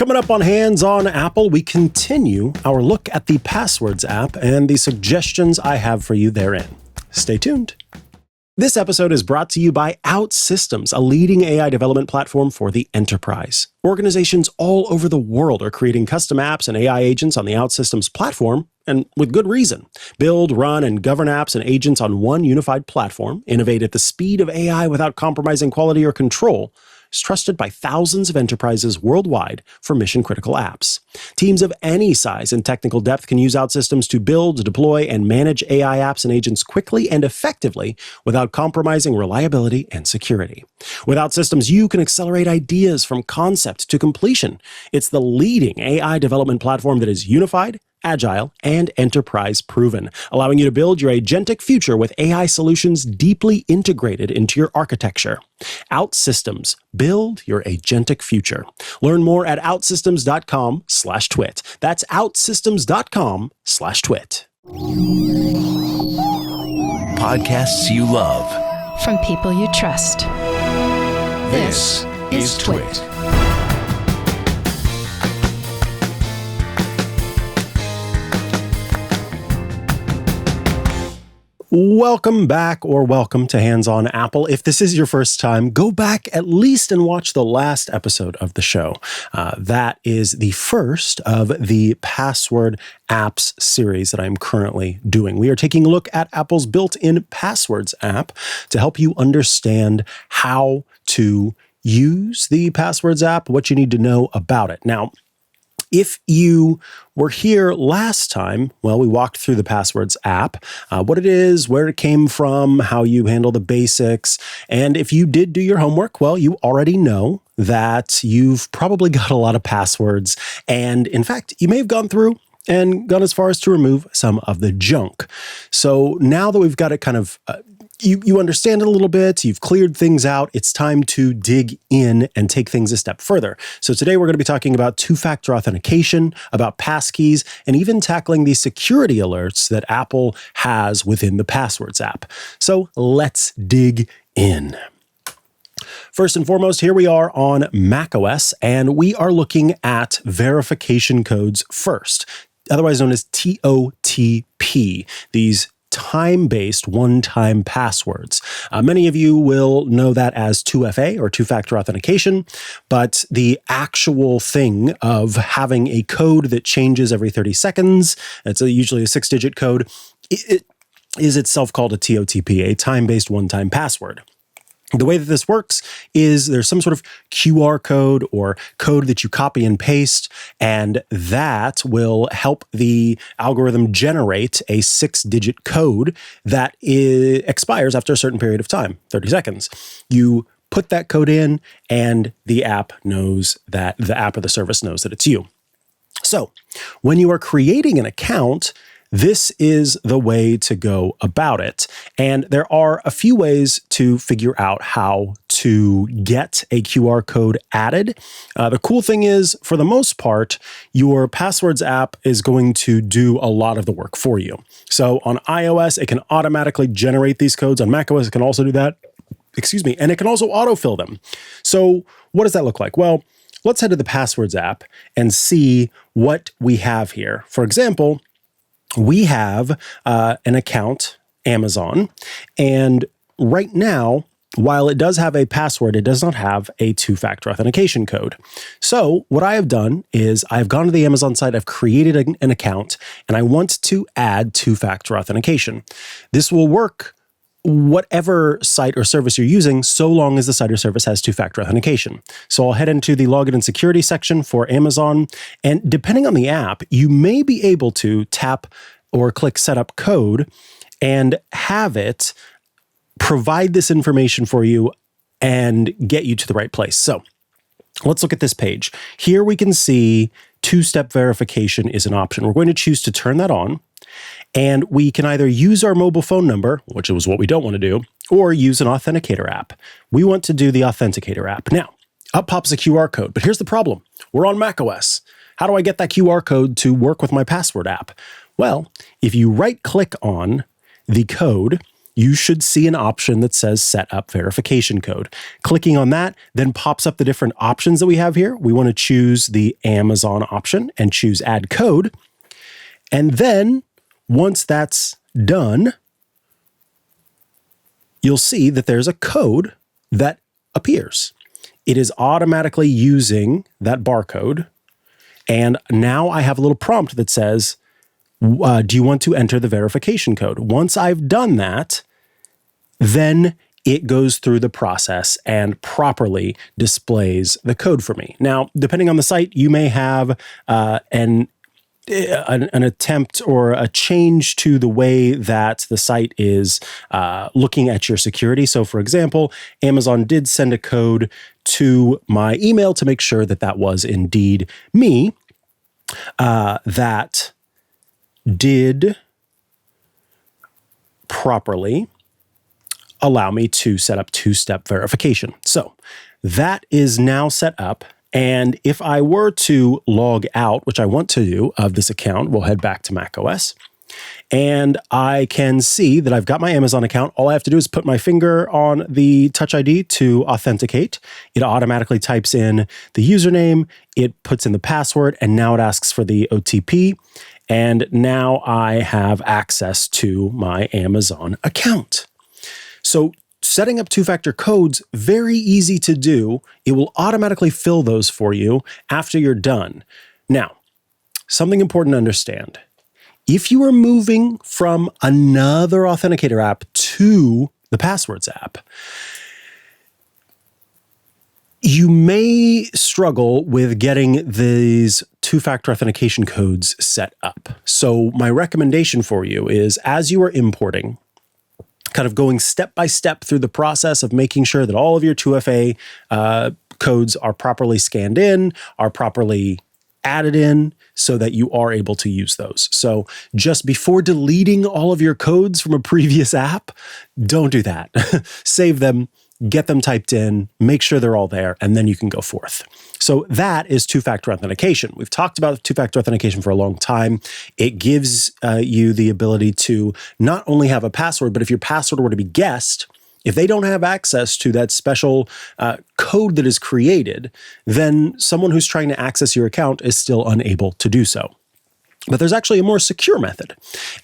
Coming up on Hands on Apple, we continue our look at the Passwords app and the suggestions I have for you therein. Stay tuned. This episode is brought to you by OutSystems, a leading AI development platform for the enterprise. Organizations all over the world are creating custom apps and AI agents on the OutSystems platform, and with good reason. Build, run, and govern apps and agents on one unified platform, innovate at the speed of AI without compromising quality or control, is trusted by thousands of enterprises worldwide for mission-critical apps. Teams of any size and technical depth can use OutSystems to build, deploy, and manage AI apps and agents quickly and effectively without compromising reliability and security. With OutSystems, you can accelerate ideas from concept to completion. It's the leading AI development platform that is unified, agile, and enterprise-proven, allowing you to build your agentic future with AI solutions deeply integrated into your architecture. OutSystems. Build your agentic future. Learn more at outsystems.com/twit. That's outsystems.com/twit. Podcasts you love. From people you trust. This is TWiT. Welcome back, or welcome to Hands on Apple. If this is your first time, go back at least and watch the last episode of the show. That is the first of the Password apps series that I'm currently doing. We are taking a look at Apple's built-in Passwords app to help you understand how to use the Passwords app, what you need to know about it. Now, if you were here last time, well, we walked through the Passwords app, what it is, where it came from, how you handle the basics. And if you did do your homework, well, you already know that you've probably got a lot of passwords. And in fact, you may have gone through and gone as far as to remove some of the junk. So now that we've got it kind of you understand it a little bit, you've cleared things out, it's time to dig in and take things a step further. So today we're going to be talking about two-factor authentication, about passkeys, and even tackling the security alerts that Apple has within the Passwords app. So let's dig in. First and foremost, here we are on macOS, and we are looking at verification codes first, otherwise known as TOTP. These time-based one-time passwords. Many of you will know that as 2FA or two-factor authentication, but the actual thing of having a code that changes every 30 seconds, it's usually a 6-digit code, it is itself called a TOTP, a time-based one-time password. The way that this works is there's some sort of QR code or code that you copy and paste, and that will help the algorithm generate a 6-digit code that expires after a certain period of time, 30 seconds. You put that code in, and the app knows that the app or the service knows that it's you. So when you are creating an account, this is the way to go about it. And there are a few ways to figure out how to get a QR code added. The cool thing is, for the most part, your Passwords app is going to do a lot of the work for you. So on iOS, it can automatically generate these codes. On macOS, it can also do that. And it can also autofill them. So what does that look like? Well, let's head to the Passwords app and see what we have here. For example, we have an account, Amazon, and right now, while it does have a password, it does not have a two-factor authentication code. So what I have done is I've gone to the Amazon site, I've created an account, and I want to add two-factor authentication. This will work whatever site or service you're using, so long as the site or service has two-factor authentication. So I'll head into the login and security section for Amazon, and depending on the app, you may be able to tap or click setup code and have it provide this information for you and get you to the right place. So let's look at this page. Here we can see two-step verification is an option. We're going to choose to turn that on. And we can either use our mobile phone number, which is what we don't want to do, or use an authenticator app. We want to do the authenticator app. Now, up pops a QR code, but here's the problem. We're on macOS. How do I get that QR code to work with my Password app? Well, if you right-click on the code you should see an option that says set up verification code. Clicking on that then pops up the different options that we have here. We want to choose the Amazon option and choose add code. And then once that's done, you'll see that there's a code that appears. It is automatically using that barcode. And now I have a little prompt that says, do you want to enter the verification code? Once I've done that, then it goes through the process and properly displays the code for me. Now, depending on the site, you may have an attempt or a change to the way that the site is looking at your security. So for example, Amazon did send a code to my email to make sure that that was indeed me. That did properly allow me to set up two-step verification. So that is now set up. And if I were to log out, which I want to do of this account, we'll head back to macOS. And I can see that I've got my Amazon account. All I have to do is put my finger on the Touch ID to authenticate. It automatically types in the username, it puts in the password, and now it asks for the OTP. And now I have access to my Amazon account. So setting up two-factor codes, very easy to do. It will automatically fill those for you after you're done. Now, something important to understand. If you are moving from another authenticator app to the Passwords app, you may struggle with getting these two-factor authentication codes set up. So my recommendation for you is, as you are importing, kind of going step by step through the process of making sure that all of your 2FA codes are properly scanned in, are properly added in, so that you are able to use those. So just before deleting all of your codes from a previous app, don't do that. Save them, get them typed in, make sure they're all there, and then you can go forth. So that is two-factor authentication. We've talked about two-factor authentication for a long time. It gives you the ability to not only have a password, but if your password were to be guessed, if they don't have access to that special code that is created, then someone who's trying to access your account is still unable to do so. But there's actually a more secure method,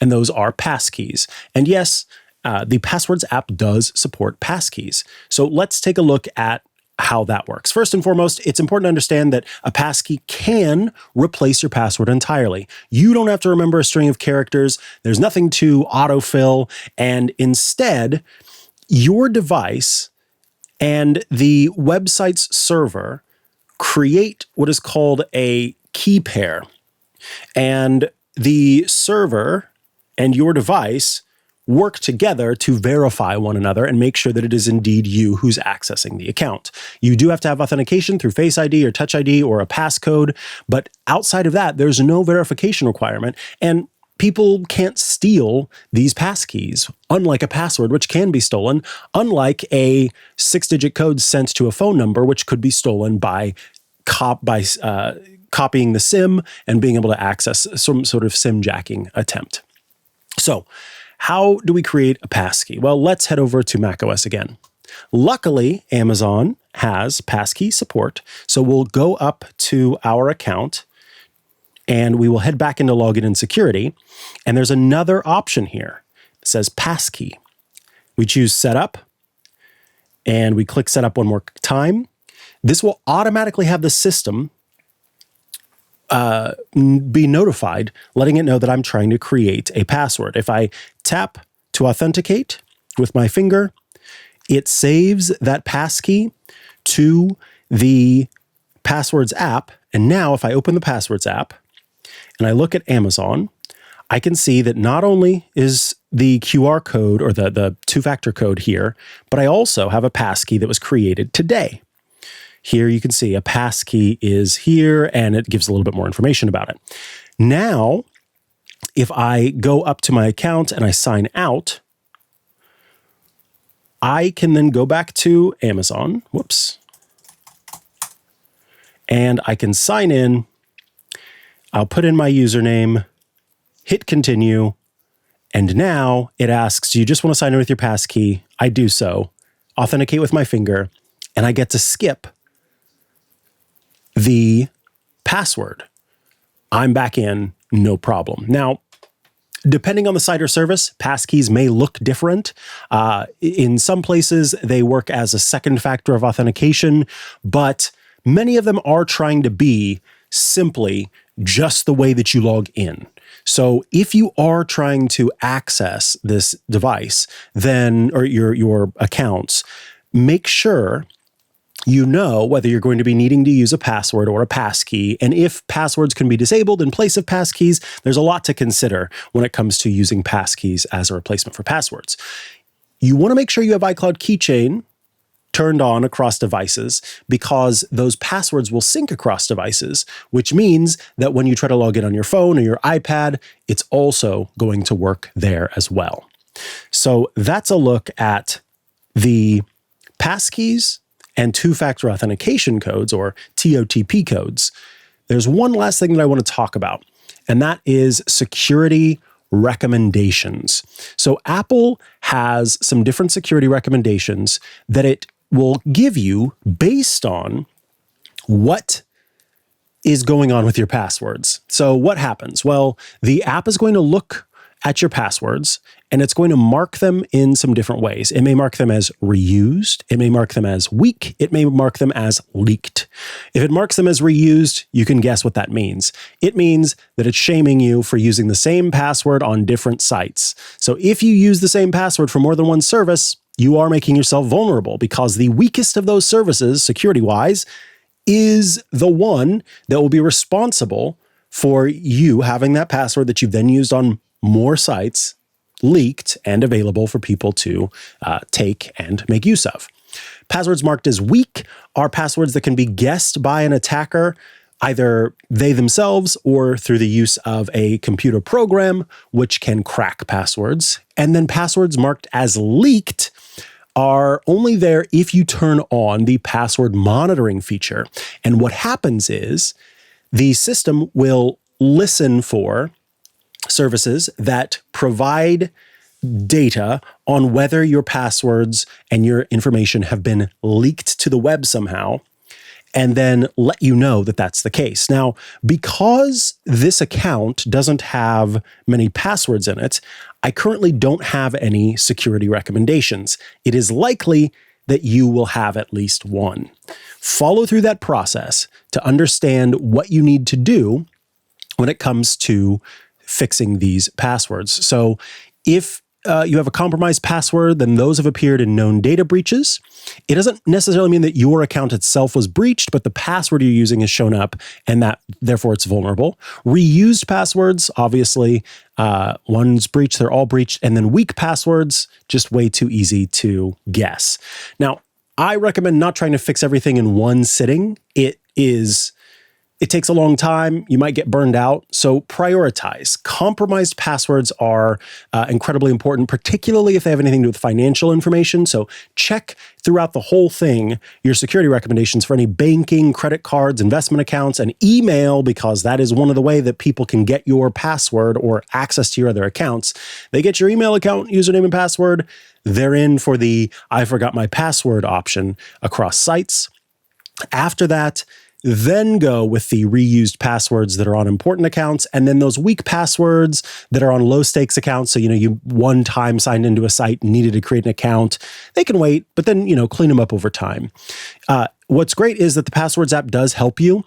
and those are passkeys. And yes, the Passwords app does support passkeys. So let's take a look at how that works. First and foremost, it's important to understand that a passkey can replace your password entirely. You don't have to remember a string of characters. There's nothing to autofill, and instead, your device and the website's server create what is called a key pair. And the server and your device work together to verify one another and make sure that it is indeed you who's accessing the account. You do have to have authentication through Face ID or Touch ID or a passcode, but outside of that, there's no verification requirement. And people can't steal these passkeys, unlike a password, which can be stolen, unlike a 6-digit code sent to a phone number, which could be stolen by copying the SIM and being able to access some sort of SIM jacking attempt. So how do we create a passkey? Well, let's head over to macOS again. Luckily, Amazon has passkey support, so we'll go up to our account and we will head back into login and security. And there's another option here. It says passkey. We choose setup and we click setup one more time. This will automatically have the system be notified, letting it know that I'm trying to create a password. If I tap to authenticate with my finger, it saves that passkey to the Passwords app. And now if I open the Passwords app, and I look at Amazon, I can see that not only is the QR code or the two-factor code here, but I also have a passkey that was created today. Here you can see a passkey is here, and it gives a little bit more information about it. Now, if I go up to my account and I sign out, I can then go back to Amazon. Whoops. And I can sign in. I'll put in my username, hit continue, And now it asks, do you just want to sign in with your passkey? I do so. Authenticate with my finger, and I get to skip the password. I'm back in, no problem. Now, depending on the site or service, passkeys may look different. In some places, they work as a second factor of authentication, but many of them are trying to be simply just the way that you log in. So if you are trying to access this device, then, or your accounts, make sure you know whether you're going to be needing to use a password or a passkey. And if passwords can be disabled in place of passkeys, there's a lot to consider when it comes to using passkeys as a replacement for passwords. You want to make sure you have iCloud Keychain turned on across devices, because those passwords will sync across devices, which means that when you try to log in on your phone or your iPad, it's also going to work there as well. So that's a look at the passkeys and two-factor authentication codes, or TOTP codes. There's one last thing that I want to talk about, and that is security recommendations. So Apple has some different security recommendations that it will give you based on what is going on with your passwords. So what happens? Well, the app is going to look at your passwords, and it's going to mark them in some different ways. It may mark them as reused. It may mark them as weak. It may mark them as leaked. If it marks them as reused, you can guess what that means. It means that it's shaming you for using the same password on different sites. So if you use the same password for more than one service, you are making yourself vulnerable, because the weakest of those services, security-wise, is the one that will be responsible for you having that password that you've then used on more sites leaked and available for people to take and make use of. Passwords marked as weak are passwords that can be guessed by an attacker, either they themselves or through the use of a computer program, which can crack passwords. And then passwords marked as leaked are only there if you turn on the password monitoring feature. And what happens is the system will listen for services that provide data on whether your passwords and your information have been leaked to the web somehow, and then let you know that that's the case. Now, because this account doesn't have many passwords in it, I currently don't have any security recommendations. It is likely that you will have at least one. Follow through that process to understand what you need to do when it comes to fixing these passwords. So if you have a compromised password, then those have appeared in known data breaches. It doesn't necessarily mean that your account itself was breached, but the password you're using has shown up, and that therefore it's vulnerable. Reused passwords, obviously, one's breached, they're all breached. And then weak passwords, just way too easy to guess. Now, I recommend not trying to fix everything in one sitting. It takes a long time. You might get burned out. So prioritize. Compromised passwords are incredibly important, particularly if they have anything to do with financial information. So check throughout the whole thing your security recommendations for any banking, credit cards, investment accounts, and email, because that is one of the ways that people can get your password or access to your other accounts. They get your email account, username, and password. They're in for the I forgot my password option across sites. After that, then go with the reused passwords that are on important accounts, and then those weak passwords that are on low stakes accounts. So, you one time signed into a site and needed to create an account. They can wait, but then, clean them up over time. What's great is that the Passwords app does help you.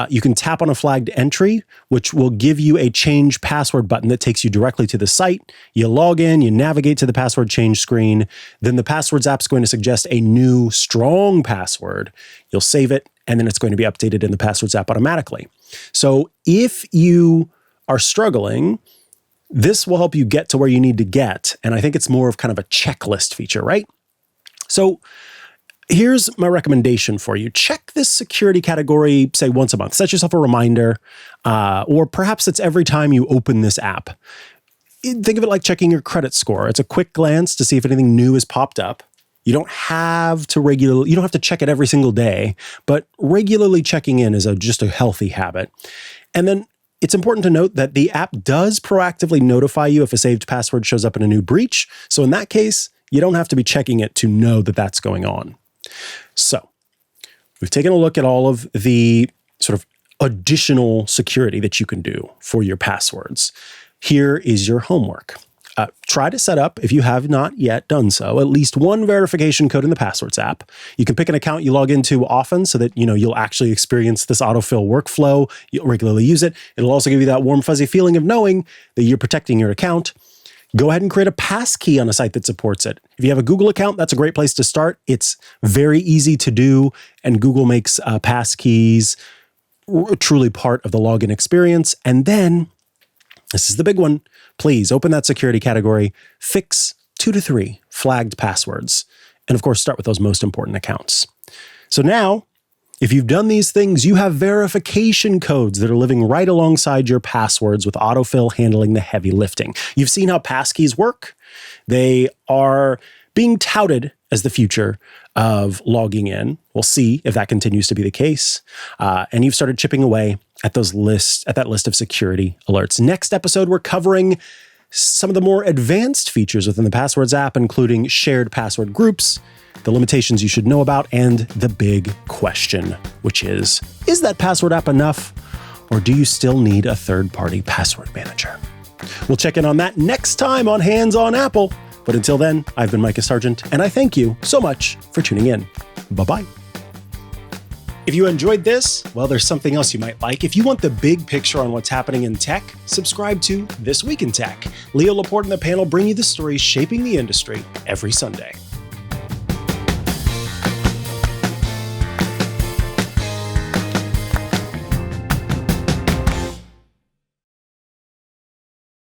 You can tap on a flagged entry, which will give you a change password button that takes you directly to the site. You log in, you navigate to the password change screen. Then the Passwords app is going to suggest a new strong password. You'll save it, and then it's going to be updated in the Passwords app automatically. So if you are struggling, this will help you get to where you need to get. And I think it's more of kind of a checklist feature, right? So here's my recommendation for you. Check this security category, say once a month. Set yourself a reminder, or perhaps it's every time you open this app. Think of it like checking your credit score. It's a quick glance to see if anything new has popped up. You don't have to check it every single day, but regularly checking in is just a healthy habit. And then It's important to note that the app does proactively notify you if a saved password shows up in a new breach. So in that case, you don't have to be checking it to know that that's going on. So we've taken a look at all of the sort of additional security that you can do for your passwords. Here is your homework. Try to set up, if you have not yet done so, at least one verification code in the Passwords app. You can pick an account you log into often so that you'll actually experience this autofill workflow. You'll regularly use it. It'll also give you that warm, fuzzy feeling of knowing that you're protecting your account. Go ahead and create a passkey on a site that supports it. If you have a Google account, that's a great place to start. It's very easy to do, and Google makes passkeys truly part of the login experience. And then, this is the big one, please open that security category, fix 2 to 3 flagged passwords, and of course, start with those most important accounts. So now, if you've done these things, you have verification codes that are living right alongside your passwords with autofill handling the heavy lifting. You've seen how passkeys work. They are being touted as the future of logging in. We'll see if that continues to be the case. And you've started chipping away at that list of security alerts. Next episode, we're covering some of the more advanced features within the Passwords app, including shared password groups, the limitations you should know about, and the big question, which is that password app enough, or do you still need a third-party password manager? We'll check in on that next time on Hands on Apple. But until then, I've been Mikah Sargent, and I thank you so much for tuning in. Bye-bye. If you enjoyed this, well, there's something else you might like. If you want the big picture on what's happening in tech, subscribe to This Week in Tech. Leo Laporte and the panel bring you the stories shaping the industry every Sunday.